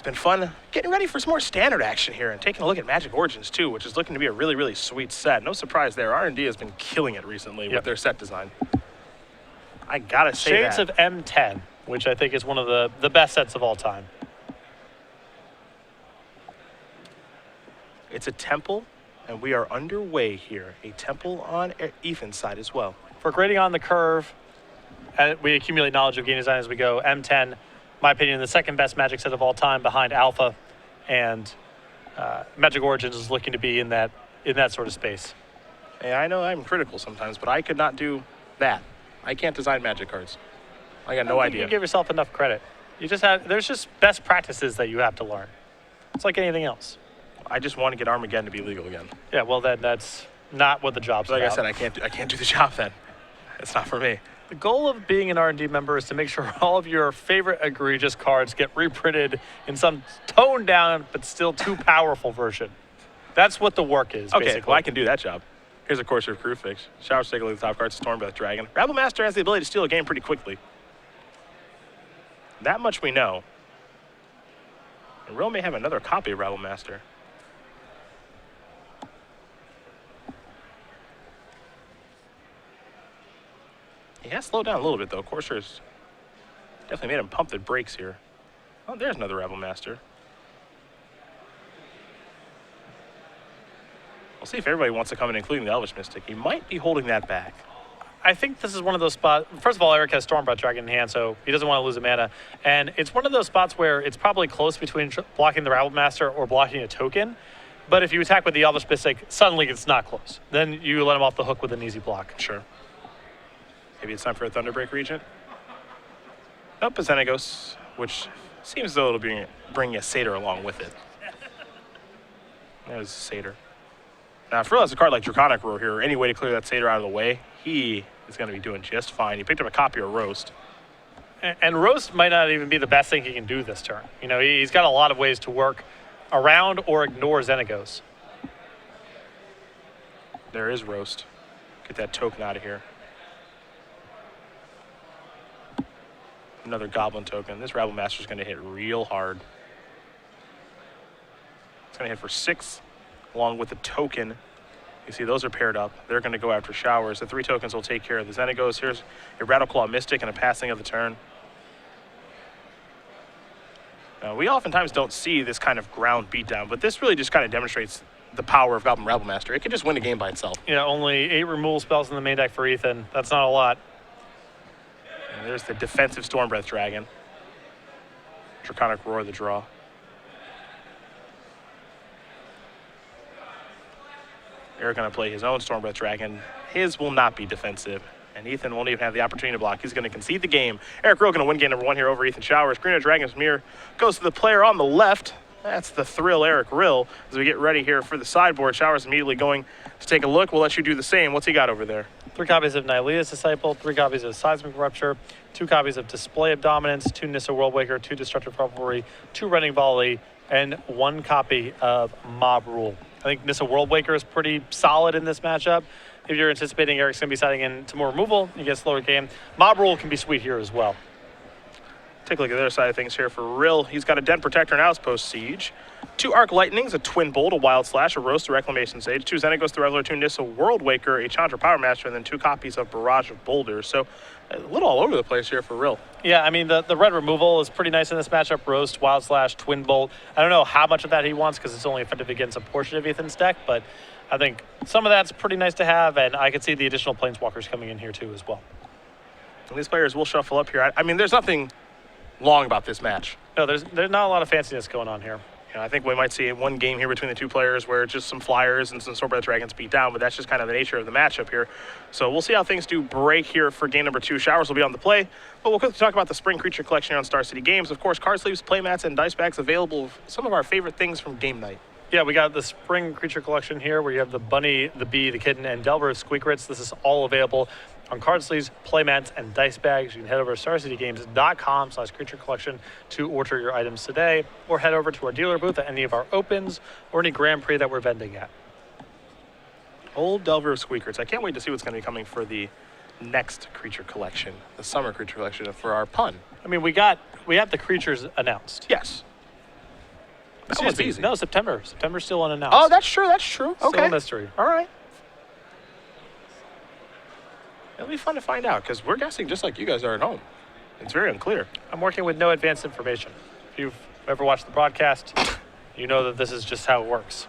It's been fun getting ready for some more standard action here and taking a look at Magic Origins too, which is looking to be a really, really sweet set. No surprise there. R&D has been killing it recently with their set design. I gotta say Shades of M10, which I think is one of the best sets of all time. It's a temple, and we are underway here. A temple on Ethan's side as well. For grading on the curve, we accumulate knowledge of game design as we go. M10, my opinion, the second best Magic set of all time behind Alpha, and Magic Origins is looking to be in that sort of space. Hey, I know I'm critical sometimes, but I could not do that. I can't design Magic cards. I got no idea. You give yourself enough credit. There's just best practices that you have to learn. It's like anything else. I just want to get Armageddon to be legal again. Yeah, well then that's not what the job's like about. I said, I can't do the job then. It's not for me. The goal of being an R&D member is to make sure all of your favorite egregious cards get reprinted in some toned down but still too powerful version. That's what the work is, okay, basically. Well, I can do that job. Here's a Courser of Crewfix. Shower Stick, the top card, Stormbreath Dragon. Rabble Master has the ability to steal a game pretty quickly. That much we know. And Rill may have another copy of Rabble Master. He has slowed down a little bit, though. Courser's definitely made him pump the brakes here. Oh, there's another Rabble Master. We'll see if everybody wants to come in, including the Elvish Mystic. He might be holding that back. I think this is one of those spots. First of all, Eric has Stormbreath Dragon in hand, so he doesn't want to lose a mana. And it's one of those spots where it's probably close between blocking the Rabble Master or blocking a token. But if you attack with the Elvish Mystic, suddenly it's not close. Then you let him off the hook with an easy block. Sure. Maybe it's time for a Thunderbreak Regent. Nope, a Xenagos, which seems as though it'll bring a Satyr along with it. There's a Satyr. Now, if Rill has a card like Draconic Roar here, any way to clear that Satyr out of the way, he is going to be doing just fine. He picked up a copy of Roast. And Roast might not even be the best thing he can do this turn. You know, he's got a lot of ways to work around or ignore Xenagos. There is Roast. Get that token out of here. Another Goblin token. This Rabble Master is going to hit real hard. It's going to hit for 6, along with the token. You see, those are paired up. They're going to go after Showers. The 3 tokens will take care of the Xenagos. Here's a Rattleclaw Mystic and a passing of the turn. Now, we oftentimes don't see this kind of ground beatdown, but this really just kind of demonstrates the power of Goblin Rabble Master. It can just win a game by itself. Yeah, only 8 removal spells in the main deck for Ethan. That's not a lot. And there's the defensive Stormbreath Dragon. Draconic Roar, the draw. Eric going to play his own Stormbreath Dragon. His will not be defensive, and Ethan won't even have the opportunity to block. He's going to concede the game. Eric Rill going to win game number 1 here over Ethan Showers. Green Dragon's Mirror goes to the player on the left. That's the Thrill Eric Rill. As we get ready here for the sideboard, Showers immediately going to take a look. We'll let you do the same. What's he got over there? 3 copies of Nylea's Disciple, 3 copies of Seismic Rupture, 2 copies of Display of Dominance, 2 Nissa Worldwaker, 2 Destructive Revelry, 2 Running Volley, and 1 copy of Mob Rule. I think Nissa Worldwaker is pretty solid in this matchup. If you're anticipating Eric's going to be siding into more removal, you get a slower game. Mob Rule can be sweet here as well. Take a look at the other side of things here for Rill. He's got a Den Protector and Outpost Siege, 2 Arc Lightnings, a Twin Bolt, a Wild Slash, a Roast, a Reclamation Sage, 2 Xenagos the Reveler, 2 Nissa Worldwaker, a Chandra Power Master, and then 2 copies of Barrage of Boulders. So a little all over the place here for Rill. Yeah, I mean, the red removal is pretty nice in this matchup. Roast, Wild Slash, Twin Bolt. I don't know how much of that he wants because it's only effective against a portion of Ethan's deck, but I think some of that's pretty nice to have, and I could see the additional Planeswalkers coming in here too as well. And these players will shuffle up here. I mean, there's nothing long about this match. No, there's not a lot of fanciness going on here. You know, I think we might see one game here between the 2 players where just some flyers and some Stormbreath Dragons beat down, but that's just kind of the nature of the matchup here. So we'll see how things do break here for game number 2. Showers will be on the play, but we'll quickly talk about the Spring Creature Collection here on Star City Games. Of course, card sleeves, playmats, and dice bags available. Some of our favorite things from game night. Yeah, we got the Spring Creature Collection here where you have the Bunny, the Bee, the Kitten, and Delver Squeakrits. This is all available on card sleeves, playmats, and dice bags. You can head over to starcitygames.com/creature collection to order your items today, or head over to our dealer booth at any of our opens or any Grand Prix that we're vending at. Old Delver Squeakrits. I can't wait to see what's going to be coming for the next Creature Collection, the Summer Creature Collection for our pun. I mean, we have the creatures announced. Yes. That one's easy. No, September. September's still unannounced. Oh, that's true. That's true. Still Okay. a mystery. All right. It'll be fun to find out because we're guessing just like you guys are at home. It's very unclear. I'm working with no advanced information. If you've ever watched the broadcast, you know that this is just how it works.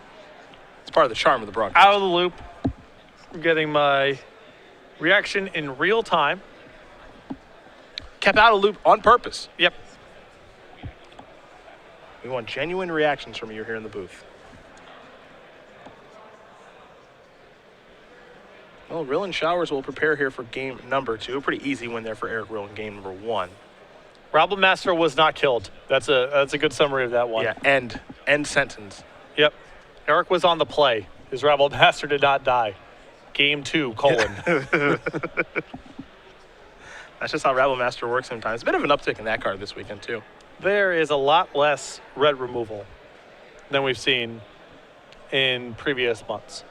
It's part of the charm of the broadcast. Out of the loop. I'm getting my reaction in real time. Kept out of the loop on purpose. Yep. We want genuine reactions from you here in the booth. Well, Rill and Showers will prepare here for game number 2. A pretty easy win there for Eric Rill in game number 1. Rabble Master was not killed. That's a good summary of that one. Yeah, end sentence. Yep. Eric was on the play. His Rabble Master did not die. Game 2, colon. That's just how Rabble Master works sometimes. A bit of an uptick in that card this weekend, too. There is a lot less red removal than we've seen in previous months.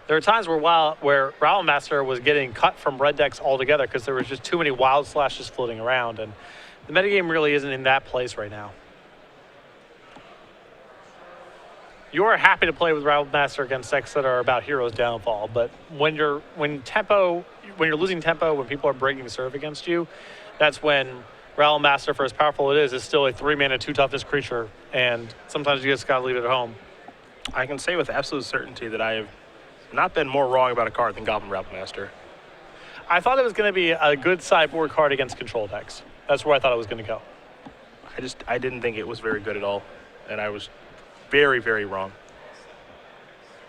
There are times where Rabble Master was getting cut from red decks altogether because there was just too many wild slashes floating around, and the metagame really isn't in that place right now. You are happy to play with Rabble Master against decks that are about Hero's Downfall, but when you're losing tempo, when people are breaking serve against you, that's when Rabble Master, for as powerful it is still a 3-mana 2-toughness creature, and sometimes you just gotta leave it at home. I can say with absolute certainty that I have not been more wrong about a card than Goblin Rabble Master. I thought it was going to be a good sideboard card against control decks. That's where I thought it was going to go. I didn't think it was very good at all, and I was very, very wrong.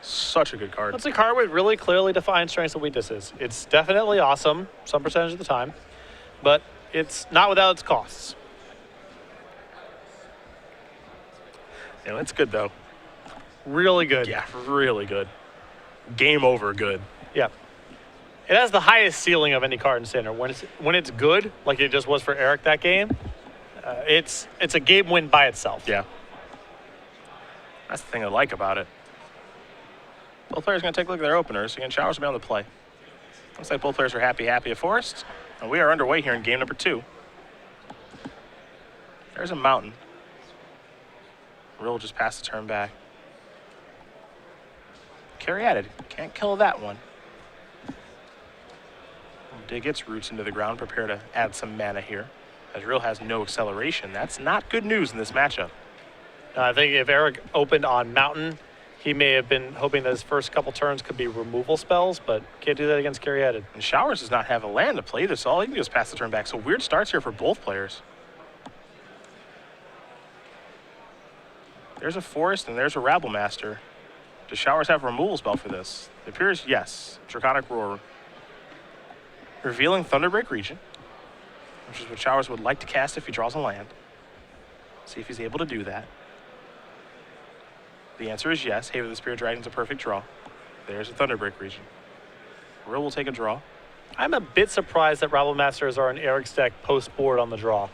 Such a good card. It's a card with really clearly defined strengths and weaknesses. It's definitely awesome some percentage of the time, but it's not without its costs. Yeah, it's good, though. Really good. Yeah, really good. Game over good. Yeah. It has the highest ceiling of any card in Standard. When it's good, like it just was for Eric that game, it's a game win by itself. Yeah. That's the thing I like about it. Both players are going to take a look at their openers. Again, Showers will be on the play. Looks like both players are happy at Forest. And we are underway here in game number 2. There's a mountain. Rill just passed the turn back. Carry added. Can't kill that one. Dig its roots into the ground. Prepare to add some mana here. As Rill has no acceleration. That's not good news in this matchup. I think if Eric opened on Mountain, he may have been hoping that his first couple turns could be removal spells, but can't do that against Caryatid. And Showers does not have a land to play this all. He can just pass the turn back. So weird starts here for both players. There's a Forest and there's a Rabble Master. Does Showers have a removal spell for this? It appears yes. Draconic Roar. Revealing Thunderbreak Region, which is what Showers would like to cast if he draws a land. See if he's able to do that. The answer is yes. Haven of the Spirit Dragon's a perfect draw. There's a Thunderbreak Region. Rill will take a draw. I'm a bit surprised that Rabble Masters are in Eric's deck post-board on the draw.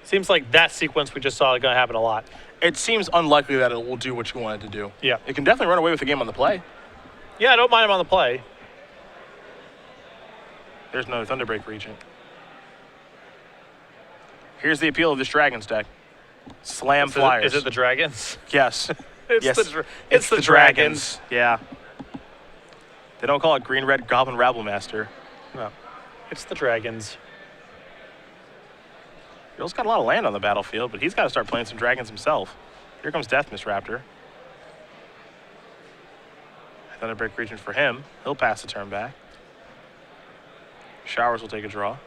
Seems like that sequence we just saw is going to happen a lot. It seems unlikely that it will do what you want it to do. Yeah. It can definitely run away with the game on the play. Yeah, I don't mind him on the play. There's no Thunderbreak Region. Here's the appeal of this Dragons deck. Slam flyers. Is it the Dragons? Yes. It's yes. it's the Dragons. Yeah. They don't call it Green-Red Goblin Rabble Master. No. It's the Dragons. Rill's got a lot of land on the battlefield, but he's got to start playing some dragons himself. Here comes Death Mist Raptor. Thunderbreak Region for him. He'll pass the turn back. Showers will take a draw.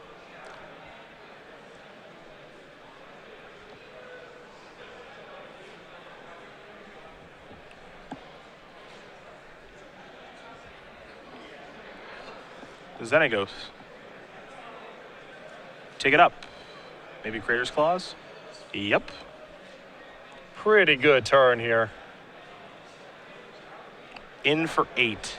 Xenagos. Take it up. Maybe Crater's Claws? Yep. Pretty good turn here. In for 8.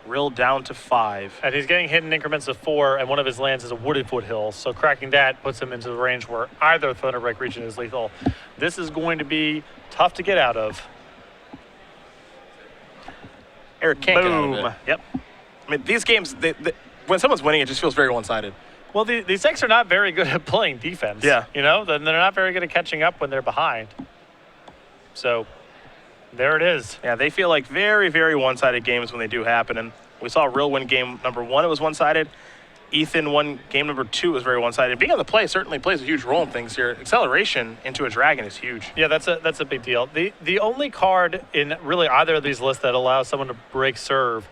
Rill down to 5. And he's getting hit in increments of 4, and one of his lands is a wooded foothill. So cracking that puts him into the range where either Thunderbreak Region is lethal. This is going to be tough to get out of. Eric can't get out of it. Yep. I mean, these games, when someone's winning, it just feels very one-sided. Well, these decks are not very good at playing defense. Yeah. You know, they're not very good at catching up when they're behind. So there it is. Yeah, they feel like very, very one-sided games when they do happen. And we saw Rill win game number 1. It was one-sided. Ethan won game number 2. It was very one-sided. Being on the play certainly plays a huge role in things here. Acceleration into a dragon is huge. Yeah, that's a big deal. The only card in really either of these lists that allows someone to break serve,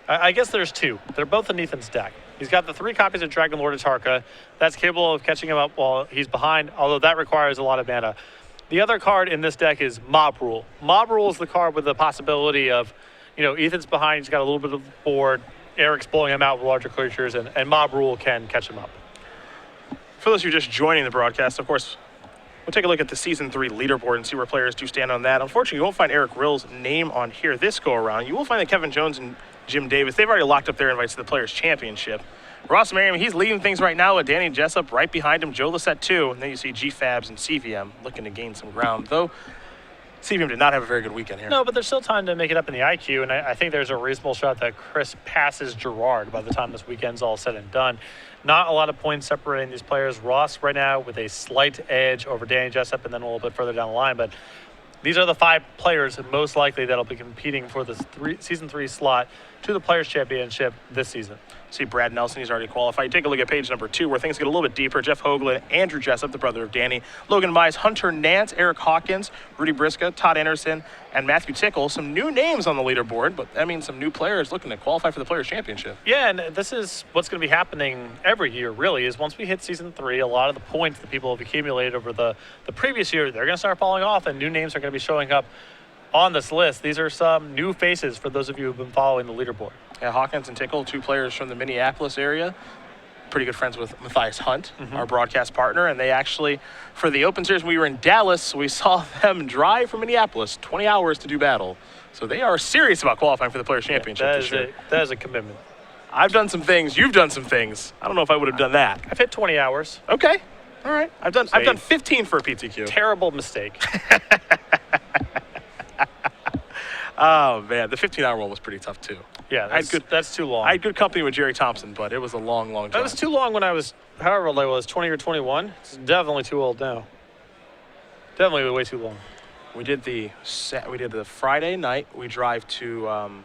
I guess there's 2. They're both in Ethan's deck. He's got the 3 copies of Dragon Lord Atarka. That's capable of catching him up while he's behind, although that requires a lot of mana. The other card in this deck is Mob Rule. Mob Rule is the card with the possibility of, Ethan's behind, he's got a little bit of board, Eric's blowing him out with larger creatures, and Mob Rule can catch him up. For those who are just joining the broadcast, of course, we'll take a look at the Season 3 leaderboard and see where players do stand on that. Unfortunately, you won't find Eric Rill's name on here this go-around. You will find that Kevin Jones and Jim Davis, they've already locked up their invites to the Players' Championship. Ross Merriam, he's leading things right now with Danny Jessup right behind him, Joe Lissette too, and then you see GFabs and CVM looking to gain some ground, though CVM did not have a very good weekend here. No, but there's still time to make it up in the IQ, and I think there's a reasonable shot that Chris passes Gerard by the time this weekend's all said and done. Not a lot of points separating these players. Ross right now with a slight edge over Danny Jessup and then a little bit further down the line, but these are the 5 players most likely that'll be competing for this Season 3 slot to the Players' Championship this season. See Brad Nelson, he's already qualified. You take a look at page number 2 where things get a little bit deeper. Jeff Hoagland, Andrew Jessup, the brother of Danny, Logan Mize, Hunter Nance, Eric Hawkins, Rudy Briska, Todd Anderson, and Matthew Tickle. Some new names on the leaderboard, but that means some new players looking to qualify for the Players' Championship. Yeah, and this is what's going to be happening every year, really, is once we hit Season 3, a lot of the points that people have accumulated over the previous year, they're going to start falling off, and new names are going to be showing up on this list. These are some new faces for those of you who've been following the leaderboard. Yeah, Hawkins and Tickle, 2 players from the Minneapolis area. Pretty good friends with Matthias Hunt, our broadcast partner. And they actually, for the Open Series when we were in Dallas, we saw them drive from Minneapolis, 20 hours to do battle. So they are serious about qualifying for the Players' Championship this year. That is a commitment. I've done some things. You've done some things. I don't know if I would have done that. I've hit 20 hours. Okay. All right. I've done 15 for a PTQ. Terrible mistake. Oh, man. The 15-hour one was pretty tough, too. Yeah, that's too long. I had good company with Jerry Thompson, but it was a long, long drive. That was too long when I was, however old I was, 20 or 21. It's definitely too old now. Definitely way too long. We did the Friday night. We drive to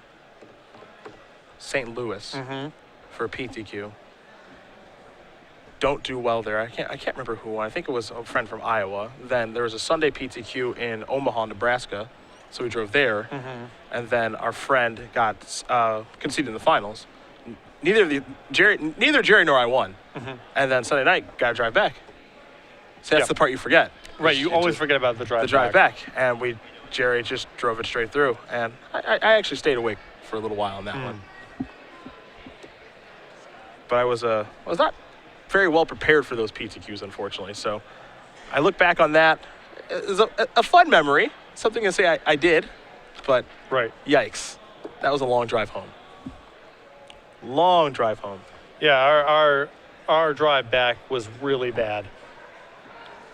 St. Louis for a PTQ. Don't do well there. I can't remember who won. I think it was a friend from Iowa. Then there was a Sunday PTQ in Omaha, Nebraska. So we drove there, and then our friend got conceded in the finals. Neither Jerry nor I won, and then Sunday night got to drive back. So that's the part you forget. Right, you always forget about the drive back. The drive back, and Jerry just drove it straight through, and I actually stayed awake for a little while on that one. But I was not very well prepared for those PTQs, unfortunately. So I look back on that. It was a fun memory. Something to say I did, but yikes. That was a long drive home. Long drive home. Yeah, our drive back was really bad.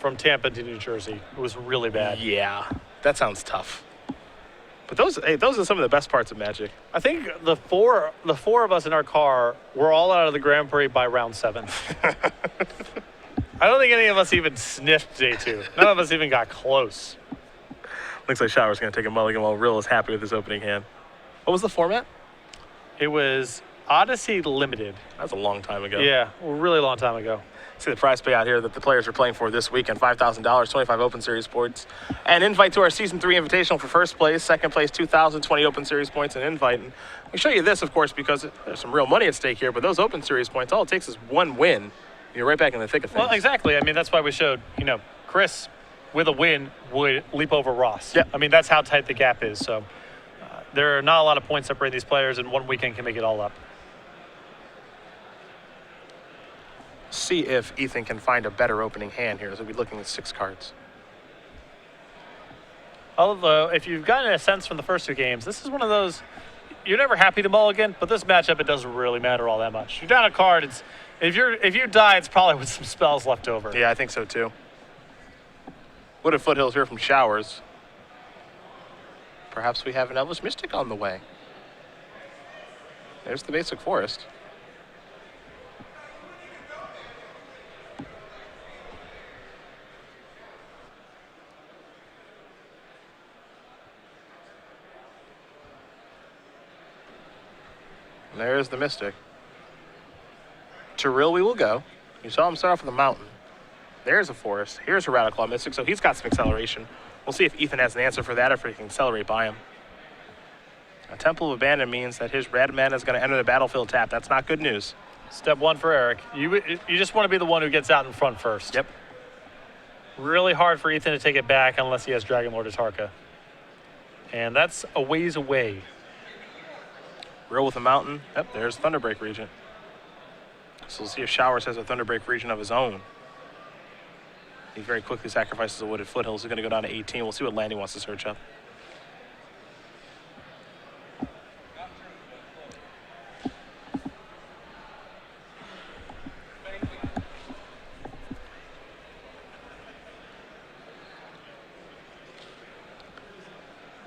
From Tampa to New Jersey. It was really bad. Yeah, that sounds tough. But those are some of the best parts of Magic. I think the four of us in our car were all out of the Grand Prix by round 7. I don't think any of us even sniffed day 2. None of us even got close. Looks like Shower's going to take a mulligan while Rill is happy with his opening hand. What was the format? It was Odyssey Limited. That's a long time ago. Yeah, a really long time ago. See the prize payout here that the players are playing for this weekend, $5,000, 25 Open Series points. An invite to our Season 3 Invitational for first place, second place, 2,020 Open Series points, an invite. And we show you this, of course, because there's some real money at stake here, but those Open Series points, all it takes is one win. You're right back in the thick of things. Well, exactly. I mean, that's why we showed, Chris, with a win, would leap over Ross. Yeah. I mean, that's how tight the gap is. So there are not a lot of points separating these players, and one weekend can make it all up. See if Ethan can find a better opening hand here as we'll be looking at 6 cards. Although, if you've gotten a sense from the first 2 games, this is one of those, you're never happy to mulligan, but this matchup, it doesn't really matter all that much. You're down a card, if you die, it's probably with some spells left over. Yeah, I think so too. Wooded Foothills here from Showers. Perhaps we have an Elvish Mystic on the way. There's the basic forest. And there's the Mystic. To Rill we will go. You saw him start off with a mountain. There's a forest. Here's a Radiclaw Mystic, so he's got some acceleration. We'll see if Ethan has an answer for that, or if he can accelerate by him. A Temple of Abandon means that his red mana is going to enter the battlefield tapped. That's not good news. Step one for Eric. You just want to be the one who gets out in front first. Yep. Really hard for Ethan to take it back unless he has Dragon Lord Atarka. And that's a ways away. Rill with a mountain. Yep, there's Thunderbreak Regent. So we'll see if Showers has a Thunderbreak Regent of his own. He very quickly sacrifices a Wooded Foothills. He's going to go down to 18. We'll see what land he wants to search up.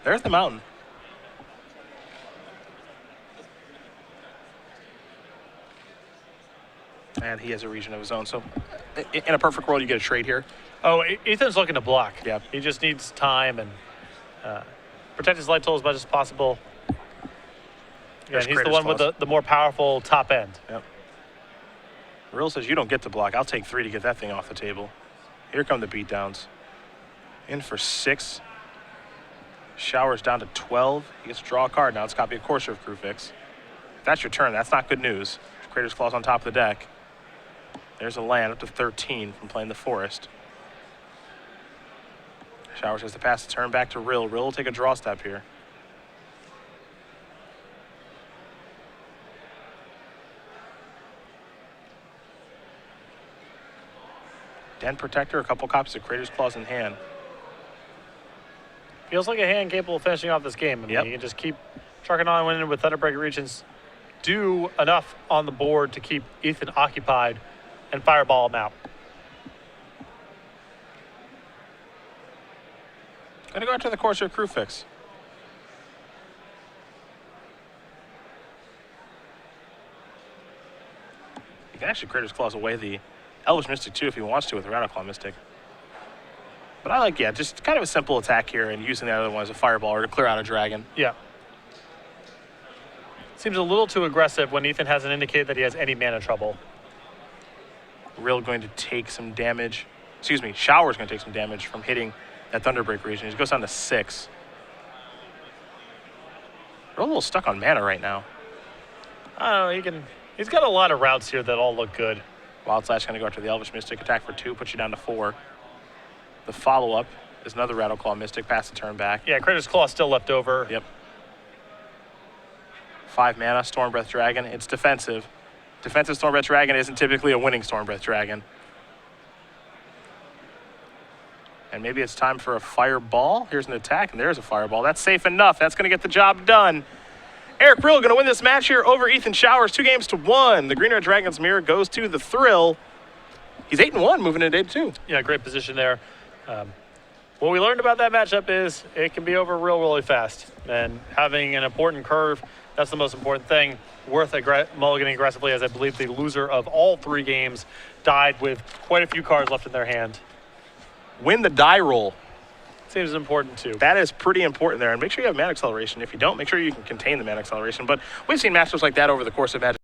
There's the mountain. And he has a region of his own. So in a perfect world, you get a trade here. Oh, Ethan's looking to block. Yeah. He just needs time and protect his light tool as much as possible. Yeah, and he's the one with the more powerful top end. Yep. Rill says, you don't get to block. I'll take 3 to get that thing off the table. Here come the beatdowns. In for 6. Showers down to 12. He gets to draw a card. Now it's got to be a Courser of Crewfix. If that's your turn, that's not good news. Crater's Claw's on top of the deck. There's a land up to 13 from playing the forest. Showers has to pass the turn back to Rill. Rill will take a draw step here. Den Protector, a couple copies of Crater's Claws in hand. Feels like a hand capable of finishing off this game. I mean, Yep. you can just keep trucking on winning with Thunderbreak Regions. Do enough on the board to keep Ethan occupied and fireball him out. Gonna go after the Courser Crewfix. You can actually Crater's Claws away the Elvish Mystic too if he wants to with the Radiclaw Mystic. But I like, yeah, just kind of a simple attack here and using the other one as a fireball or to clear out a dragon. Yeah. Seems a little too aggressive when Ethan hasn't indicated that he has any mana trouble. Rill going to take some damage. Excuse me, Shower's going to take some damage from hitting that Thunderbreak region. He goes down to 6. Rill a little stuck on mana right now. I don't know, he's got a lot of routes here that all look good. Wild Slash going to go after the Elvish Mystic. Attack for 2, puts you down to 4. The follow-up is another Radiclaw Mystic. Pass the turn back. Yeah, Crater's Claw still left over. Yep. 5 mana, Stormbreath Dragon. It's defensive. Defensive Stormbreath Dragon isn't typically a winning Stormbreath Dragon. And maybe it's time for a Fireball. Here's an attack, and there's a Fireball. That's safe enough. That's going to get the job done. Eric Rill going to win this match here over Ethan Showers, 2-1. The Green Red Dragon's Mirror goes to the Thrill. He's 8-1, moving into day 2. Yeah, great position there. What we learned about that matchup is it can be over really fast. And having an important curve, that's the most important thing. Worth mulliganing aggressively, as I believe the loser of all 3 games died with quite a few cards left in their hand. Win the die roll. Seems important too. That is pretty important there. And make sure you have mana acceleration. If you don't, make sure you can contain the mana acceleration. But we've seen matchups like that over the course of Magic.